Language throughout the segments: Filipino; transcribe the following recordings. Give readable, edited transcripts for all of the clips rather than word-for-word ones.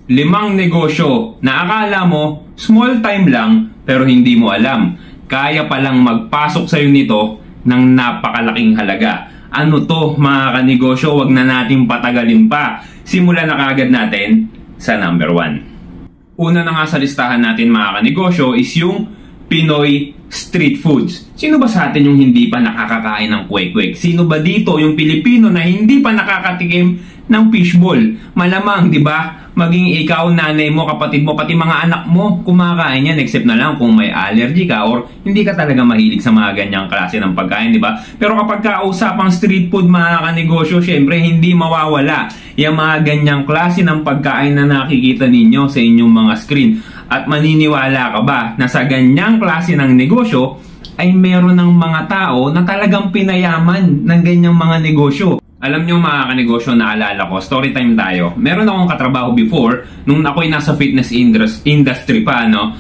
5 negosyo na akala mo small time lang pero hindi mo alam. Kaya palang magpasok sa'yo nito ng napakalaking halaga. Ano to mga kanegosyo? Wag na natin patagalin pa. Simulan na kagad natin sa number 1. Una na nga sa listahan natin mga kanegosyo is yung Pinoy street foods. Sino ba sa atin yung hindi pa nakakakain ng kwek-kwek? Sino ba dito yung Pilipino na hindi pa nakakatikim ng fishball? Malamang, di ba? Maging ikaw, nanay mo, kapatid mo, pati mga anak mo, kumakain yan, except na lang kung may allergy ka or hindi ka talaga mahilig sa mga ganyang klase ng pagkain, di ba? Pero kapag kausapang street food, mga kanegosyo, syempre hindi mawawala yung mga ganyang klase ng pagkain na nakikita ninyo sa inyong mga screen. At maniniwala ka ba na sa ganyang klase ng negosyo ay meron ng mga tao na talagang pinayaman ng ganyang mga negosyo? Alam nyo mga kanegosyo, naalala ko, story time tayo. Meron akong katrabaho before, nung ako'y nasa fitness industry pa, no?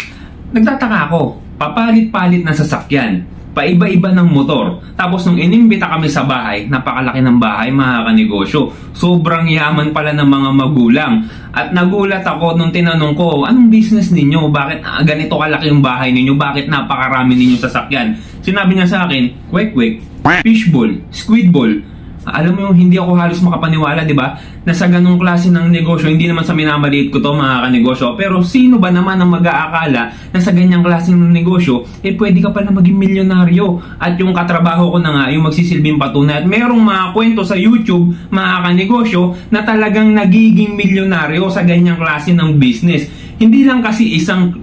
Nagtataka ako, papalit-palit na sasakyan, paiba-iba ng motor. Tapos nung inimbita kami sa bahay, napakalaki ng bahay mga kanegosyo. Sobrang yaman pala ng mga magulang. At nagulat ako nung tinanong ko, anong business ninyo? Bakit ganito kalaki yung bahay ninyo? Bakit napakarami ninyong sasakyan? Sinabi niya sa akin, kwek-kwek, fishball, squidball. Alam mo yung hindi ako halos makapaniwala, di ba? Na sa ganung klase ng negosyo, hindi naman sa minamaliit ko to mga kanegosyo, pero sino ba naman ang mag-aakala na sa ganyang klase ng negosyo, eh pwede ka pala maging milyonaryo? At yung katrabaho ko na nga, yung magsisilbing patunay. At merong mga kwento sa YouTube, mga kanegosyo, na talagang nagiging milyonaryo sa ganyang klase ng business. Hindi lang kasi isang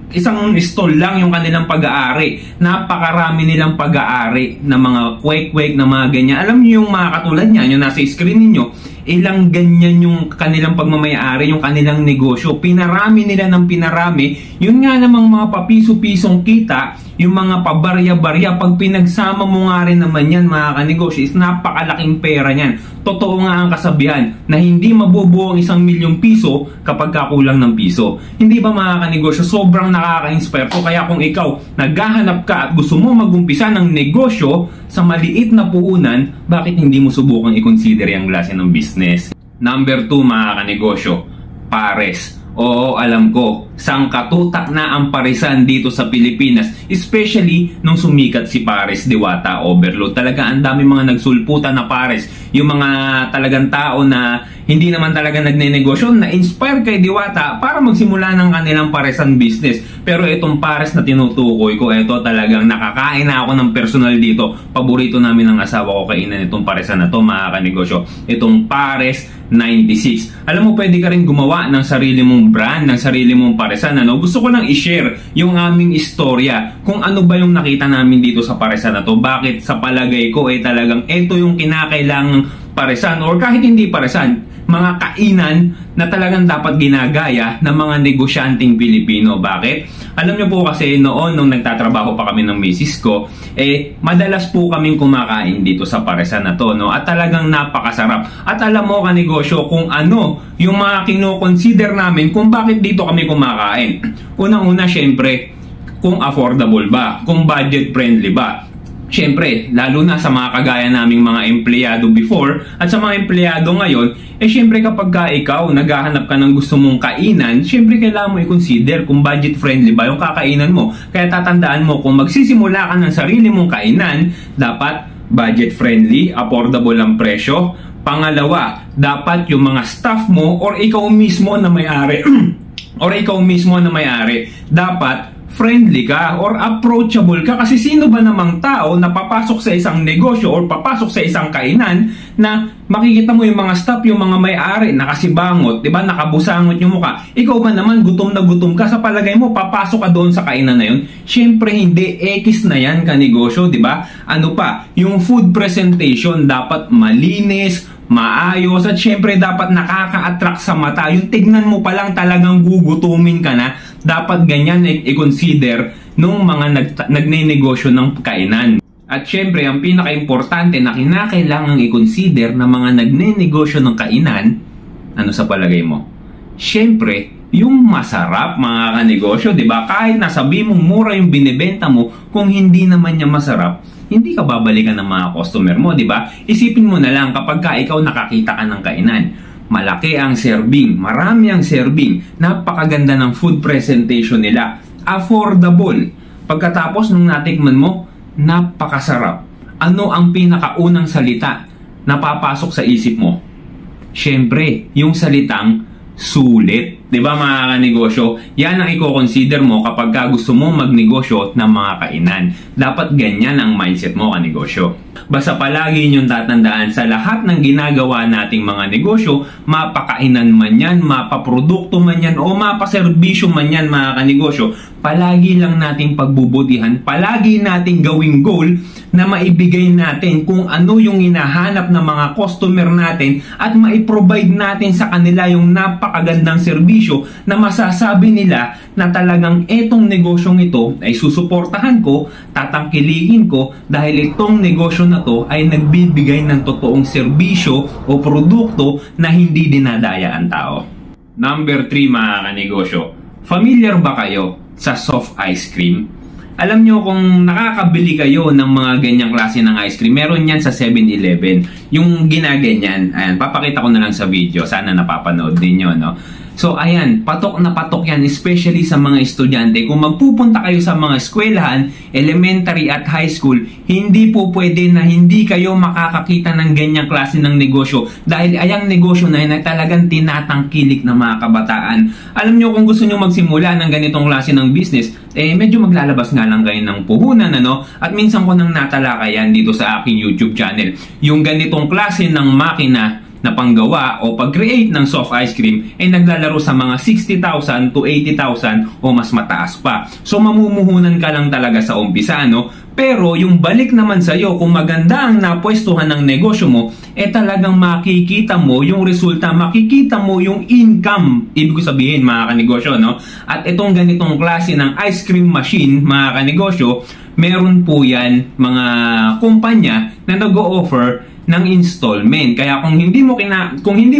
stall lang yung kanilang pag-aari. Napakarami nilang pag-aari na mga kwek-kwek na mga ganyan. Alam niyo yung mga katulad niyan, yung nasa screen niyo, ilang ganyan yung kanilang pagmamayari, yung kanilang negosyo. Pinarami nila ng pinarami. Yun nga namang mga papiso-pisong kita, yung mga pabarya-barya, pag pinagsama mo nga rin naman yan mga kanegosyo, is napakalaking pera niyan. Totoo nga ang kasabihan na hindi mabubuo ang 1,000,000 piso kapag kakulang ng piso. Hindi ba mga kanegosyo, sobrang nakaka-inspire ko. Kaya kung ikaw naghahanap ka at gusto mo magumpisa ng negosyo sa maliit na puunan, bakit hindi mo subukang i-consider yung klase ng business? Number 2 mga kanegosyo, pares. Oo, alam ko, sangkatutak na ang parisan dito sa Pilipinas, especially nung sumikat si Pares Diwata Overload. Talaga ang dami mga nagsulputan na pares. Yung mga talagang tao na hindi naman talaga nagne-negosyo, na-inspire kay Diwata para magsimula ng kanilang paresan business. Pero itong pares na tinutukoy ko, ito talagang nakakain na ako ng personal dito. Paborito namin ng asawa ko kainan itong paresan na to mga kanegosyo. Itong Pares 96. Alam mo, pwede ka rin gumawa ng sarili mong brand, ng sarili mong paresan. Ano? Gusto ko lang i-share yung aming istorya. Kung ano ba yung nakita namin dito sa paresan na to. Bakit sa palagay ko talagang ito yung kinakailangang paresan or kahit hindi paresan, mga kainan na talagang dapat ginagaya ng mga negosyanteng Pilipino. Bakit? Alam niyo po kasi noon nung nagtatrabaho pa kami ng misis ko, madalas po kaming kumakain dito sa paresan na to, no? At talagang napakasarap. At alam mo kanegosyo kung ano yung mga kino-consider namin kung bakit dito kami kumakain. Unang-una, syempre, kung affordable ba, kung budget friendly ba. Siyempre, lalo na sa mga kagaya naming mga empleyado before at sa mga empleyado ngayon, siyempre kapag ka ikaw naghahanap ka ng gusto mong kainan, siyempre kailangan mo i-consider kung budget friendly ba yung kakainan mo. Kaya tatandaan mo, kung magsisimula ka ng sarili mong kainan, dapat budget friendly, affordable ang presyo. Pangalawa, dapat yung mga staff mo or ikaw mismo na may-ari dapat friendly ka or approachable ka. Kasi sino ba namang tao na papasok sa isang negosyo or papasok sa isang kainan na makikita mo yung mga staff, yung mga may-ari nakasibangot, di ba, nakabusangot yung mukha. Ikaw ba naman gutom na gutom ka, sa palagay mo papasok ka doon sa kainan na yun? Syempre hindi, ekis na yan kanegosyo, di ba? Ano pa, yung food presentation dapat malinis, maayos, at syempre dapat nakaka-attract sa mata. Yung tignan mo pa lang talagang gugutumin ka na. Dapat ganyan i-consider nung mga nagne-negosyo ng kainan. At syempre, ang pinaka-importante na kinakailangang i-consider ng mga nagne-negosyo ng kainan, ano sa palagay mo? Syempre, yung masarap mga kanegosyo, di ba? Kahit nasabi mong mura yung binibenta mo, kung hindi naman niya masarap, hindi ka babalikan ng mga customer mo, di ba? Isipin mo na lang kapag ikaw nakakita ka ng kainan. malaki ang serving, marami ang serving, napakaganda ng food presentation nila, affordable. Pagkatapos nung natikman mo, napakasarap. Ano ang pinakaunang salita na papasok sa isip mo? Siyempre, yung salitang sulit. 'Di ba mga kanegosyo? Yan ang i-consider mo kapag gusto mo magnegosyo ng mga kainan. Dapat ganyan ang mindset mo kanegosyo. Basta palagi niyong tatandaan sa lahat ng ginagawa nating mga negosyo, mapakainan man yan, mapaprodukto man yan, o mapaserbisyo man yan mga kanegosyo, palagi lang nating pagbubutihan, palagi nating gawing goal na maibigay natin kung ano yung hinahanap ng mga customer natin at maiprovide natin sa kanila yung napakagandang serbisyo na masasabi nila na talagang etong negosyong ito ay susuportahan ko, tatangkilikin ko dahil itong negosyo na to ay nagbibigay ng totoong serbisyo o produkto na hindi dinadaya ang tao. Number 3 mga kanegosyo, familiar ba kayo sa soft ice cream? Alam nyo kung nakakabili kayo ng mga ganyang klase ng ice cream, meron yan sa 7-Eleven. Yung ginaganyan, ayan, papakita ko na lang sa video. Sana napapanood ninyo, no? So, ayan, patok na patok yan, especially sa mga estudyante. Kung magpupunta kayo sa mga eskwelahan, elementary at high school, hindi po pwede na hindi kayo makakakita ng ganyang klase ng negosyo. Dahil ayang negosyo na yun ay talagang tinatangkilik ng mga kabataan. Alam nyo, kung gusto nyo magsimula ng ganitong klase ng business, medyo maglalabas nga lang kayo ng puhunan, ano? At minsan ko nang natalakayan dito sa aking YouTube channel. Yung ganitong klase ng makina na panggawa o pag-create ng soft ice cream ay naglalaro sa mga 60,000 to 80,000 o mas mataas pa. So mamumuhunan ka lang talaga sa umpisa, no? Pero yung balik naman sa iyo, kung maganda ang napwestuhan ng negosyo mo, talagang makikita mo yung resulta, makikita mo yung income, ibig sabihin mga kanegosyo, no? At itong ganitong klase ng ice cream machine, mga kanegosyo, meron po yan mga kumpanya na nag-o-offer ng installment. Kaya kung hindi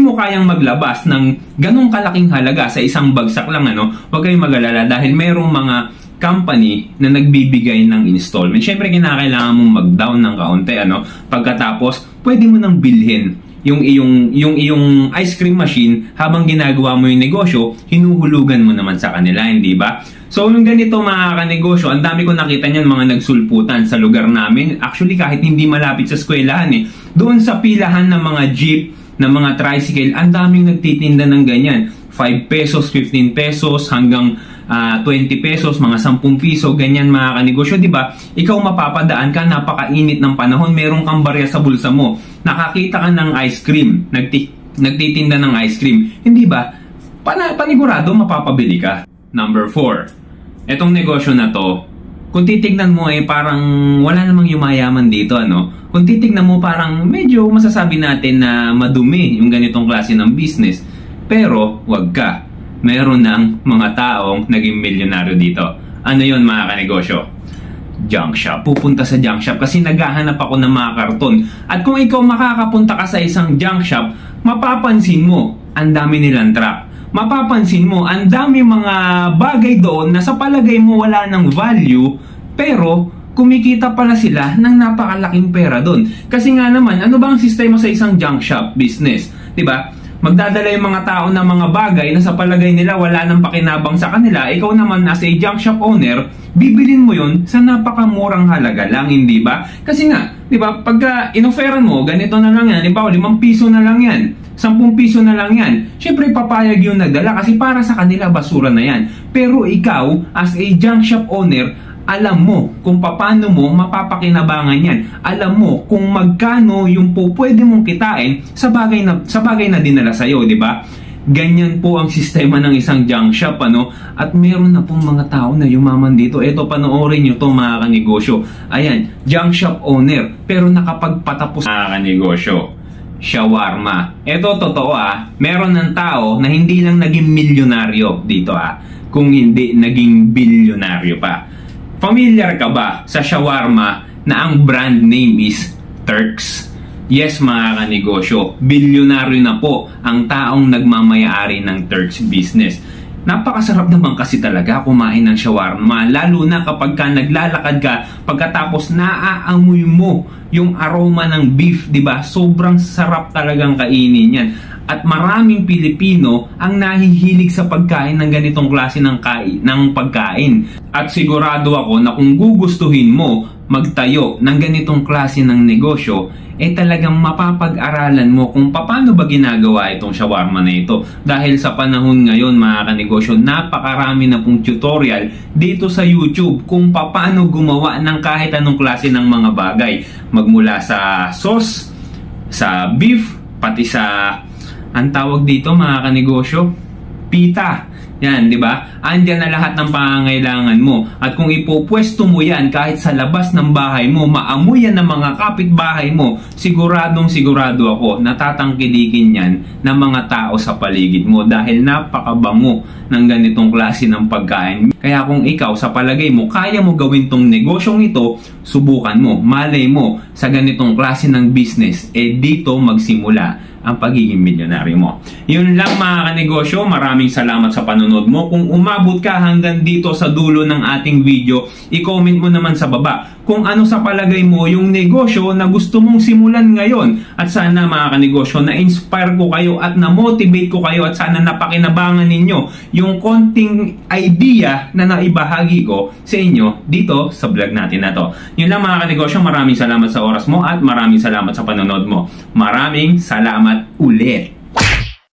mo kayang maglabas ng ganong kalaking halaga sa isang bagsak lang, ano, huwag kayong mag-alala dahil merong mga company na nagbibigay ng installment. Syempre kinakailangan mong mag-down ng kaunti, ano. Pagkatapos, pwede mo nang bilhin yung iyong ice cream machine habang ginagawa mo yung negosyo, hinuhulugan mo naman sa kanila, hindi ba? So, nung ganito mga kanegosyo, ang dami ko nakita niyan mga nagsulputan sa lugar namin. Actually, kahit hindi malapit sa eskwelahan doon sa pilahan ng mga jeep, ng mga tricycle, ang daming nagtitinda ng ganyan. 5 pesos, 15 pesos, hanggang 20 pesos, mga 10 piso, ganyan mga kanegosyo, di ba? Ikaw mapapadaan ka, napakainit ng panahon, meron kang barya sa bulsa mo. Nakakita ka ng ice cream, nagtitinda ng ice cream. Hindi ba? Panigurado mapapabili ka. Number 4. Etong negosyo na to, kung titignan mo parang wala namang yumayaman dito, ano? Kung titignan mo parang medyo masasabi natin na madumi yung ganitong klase ng business. Pero wag ka. Meron ng mga taong naging milyonaryo dito. Ano yon mga kanegosyo? Junk shop. Pupunta sa junk shop kasi naghahanap ako ng mga karton. At kung ikaw makakapunta ka sa isang junk shop, mapapansin mo, ang dami nilang truck. Mapapansin mo, ang dami mga bagay doon na sa palagay mo wala ng value, pero kumikita pala sila ng napakalaking pera doon. Kasi nga naman, ano ba ang sistema sa isang junk shop business? Diba? Magdadala yung mga tao ng mga bagay na sa palagay nila wala nang pakinabang sa kanila. Ikaw naman as a junk shop owner, bibilin mo yun sa napakamurang halaga lang, hindi ba? Kasi nga, di ba, pagka inoferan mo, ganito na lang yan, di ba, 5 piso na lang yan, 10 piso na lang yan. Siyempre, papayag yung nagdala kasi para sa kanila basura na yan. Pero ikaw, as a junk shop owner, alam mo kung paano mo mapapakinabangan yan. Alam mo kung magkano yung pwede mong kitain sa bagay na dinala sa'yo, di ba? Ganyan po ang sistema ng isang junk shop, ano? At meron na pong mga tao na yumaman dito. Eto, panoorin nyo to mga kanegosyo. Ayan, junk shop owner, pero nakapagpatapos mga kanegosyo. Shawarma. Eto, totoo meron ng tao na hindi lang naging milyonaryo dito kung hindi naging bilyonaryo pa. Familiar ka ba sa shawarma na ang brand name is Turks? Yes mga kanegosyo, bilyonaryo na po ang taong nagmamayari ng Turks business. Napakasarap naman kasi talaga kumain ng shawarma, lalo na kapag ka naglalakad ka, pagkatapos naaamoy mo yung aroma ng beef, 'di ba? Sobrang sarap talagang kainin 'yan. At maraming Pilipino ang nahihilig sa pagkain ng ganitong klase ng pagkain. At sigurado ako na kung gugustuhin mo magtayo ng ganitong klase ng negosyo, talagang mapapag-aralan mo kung paano ba ginagawa itong shawarma na ito. Dahil sa panahon ngayon mga kanegosyo, napakarami na pong tutorial dito sa YouTube kung paano gumawa ng kahit anong klase ng mga bagay. Magmula sa sauce, sa beef, pati sa, ang tawag dito mga kanegosyo, pita. Yan, di ba? Andyan na lahat ng pangangailangan mo. At kung ipopwesto mo yan kahit sa labas ng bahay mo, maamoy yan ng mga kapitbahay mo, sigurado ako, natatangkilikin yan ng mga tao sa paligid mo dahil napakabango ng ganitong klase ng pagkain. Kaya kung ikaw sa palagay mo, kaya mo gawin tong negosyong ito, subukan mo, malay mo sa ganitong klase ng business, dito magsimula ang pagiging milyonaryo mo. Yun lang mga kanegosyo, maraming salamat sa panonood mo. Kung umabot ka hanggang dito sa dulo ng ating video, i-comment mo naman sa baba kung ano sa palagay mo yung negosyo na gusto mong simulan ngayon. At sana mga kanegosyo, na-inspire ko kayo at na-motivate ko kayo at sana napakinabangan ninyo yung konting idea na naibahagi ko sa inyo dito sa vlog natin na to. Yun lang mga kanegosyo, maraming salamat sa oras mo at maraming salamat sa panonood mo. Maraming salamat ulit.